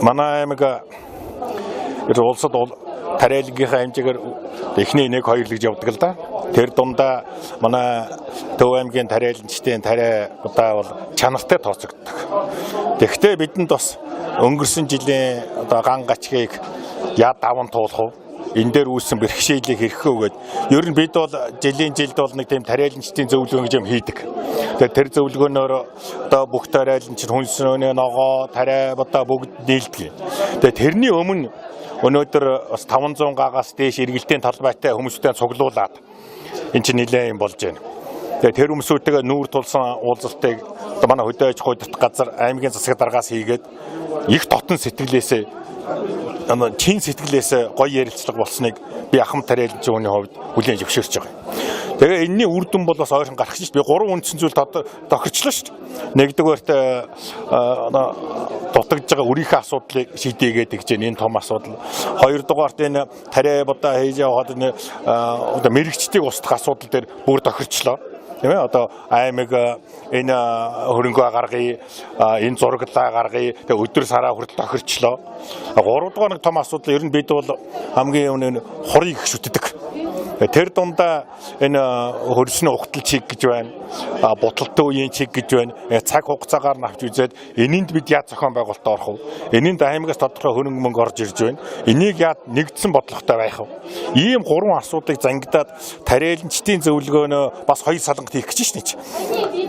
манай аймаг улсад тариалгийнхаа хэмжээгээр эхний 1-2 гэж явдаг л да. Тэр дундаа манай Төв аймгийн тариаланчдын тариа удаа бол чанартай тооцогддог. Тэгэхдээ бидэнд бас өнгөрсөн жилийн ган гачгийг яа даван туулах вэ? Энэ дээр үүссэн бэрхшээлийг хэрхээ өгөөд ер нь бид бол жилийн жилд бол нэг тийм тариаланчдын зөвлөгөө гэж юм хийдэг. Тэгэхээр тэр зөвлөгөөнөөр бүх тариаланч хүнсний ногоо тариа бүгд нийлдэг. Тэгээ тэрний өмнө өнөөдөр бас 500 гагаас дээш эргэлтийн талбайтай хүмүүстэй цуглуулад энэ чинь нэлээд юм болж байна. Тэгээ тэр хүмүүстэйгээ нүүр тулсан уулзалтыг манай хөдөө аж ахуй газар аймгийн засаг даргаас хийгээд их дотн сэтгэлээсээ чин сэтгэлээс гоё ярилцлага болсныг би ахмад тариаланчийн хувьд хүлээн зөвшөөрч байгаа. Тэгээ энэний үр дүн бол бас ойрхон гарах шүү дээ. Би 3 үндсэн зүйл тохирчлоо шүү дээ. Нэгдүгээрт дутагдж байгаа өрийнхөө асуудлыг шийдээгээд гэж энэ том асуудал. Хоёрдугаарт энэ тариа хийж яваад энэ мэрэгчдийг устгах асуудал дээр бүр тохирчлоо. Тийм ээ аймаг энэ хөрөнгөө гаргая, энэ зураглаа гаргая. Тэгээ өдөр сараа хүртэл тохирчлоо. 3-дугаар нэг том асуудал ер нь бид бол хамгийн өмнө хорыг их шүтдэг. Тэр дундаа энэ хөрсний ухтал чиг гэж байна. Буталтай үеийн чиг гэж байна. Цаг хугацаагаар навч үзээд энэнд бид яаж зохион байгуулалт орох вэ? Энэнд аймагаас тодорхой хөрөнгө мөнгө орж ирж байна. Энийг яаж нэгдсэн бодлоготой байх вэ? Ийм 3 асуудлыг зангидаад тариаланчдын зөвлөгөөнөө бас 2 салангат хийх гэж шнэ.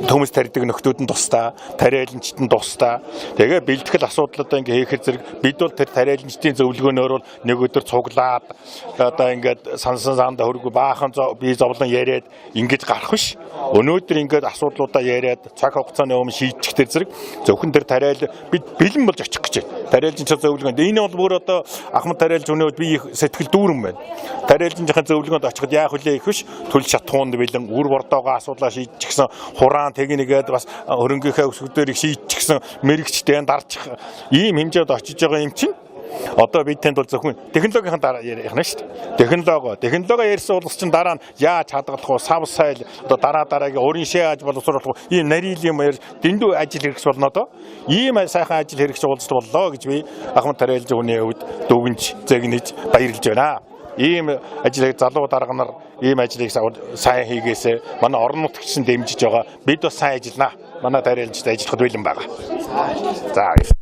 Төмөс тарьдаг нөхдүүд нь тусдаа, тариаланчд нь тусдаа. Тэгээ бэлтгэл асуудлуудаа ингээ хийхэр зэрэг бид бол тэр тариаланчдын зөвлөгөөнөөр бол нэг өдөр цуглаад ингээд сансан сандаа баахан би зовлон яриад ингэж гарах биш. Өнөөдөр ингэж асуудлуудаа яриад цаг хугацааны өмнө шийдчих тэр зэрэг зөвхөн тэр тариал бид бэлэн болж очих гэж байна. Тариалжийн зөвлөгөөнд энэ бол бүр ахмад тариалж өнөөдөр би сэтгэл дүүрэн байна. Тариалжийн зөвлөгөөнд очиход яах вүлээ их биш. Түл шатхуунд бэлэн үр бордоогоо асуудлаа шийдчихсэн хураан технигээд бас хөрөнгөийнхөө өсгөлөөрийг шийдчихсэн мэрэгчтэй дарчих ийм хэмжээнд очиж байгаа юм чинь одоо бид тэнд бол зөвхөн технологийн дараа ярих нь шүү дээ. Технологи ярьсан улс чинь дараа нь яаж хадгалах вэ? Сав сайл одоо дараагийн өөрийн шээ аж боловсруулах ийм нарийн юм дэндүү ажил хэрэгс болно одоо. Ийм сайхан ажил хэрэгс уулзалт боллоо гэж би ахмад тариалж өгний хувьд дүгнж зэгнэж баярлж байна. Ийм ажлыг залуу дарга нар ийм ажлыг сайн хийгээсэ манай орон нутгч нь дэмжиж байгаа. Бид бас сайн ажиллана. Манай тариалжид ажиллахад бэлэн байгаа. За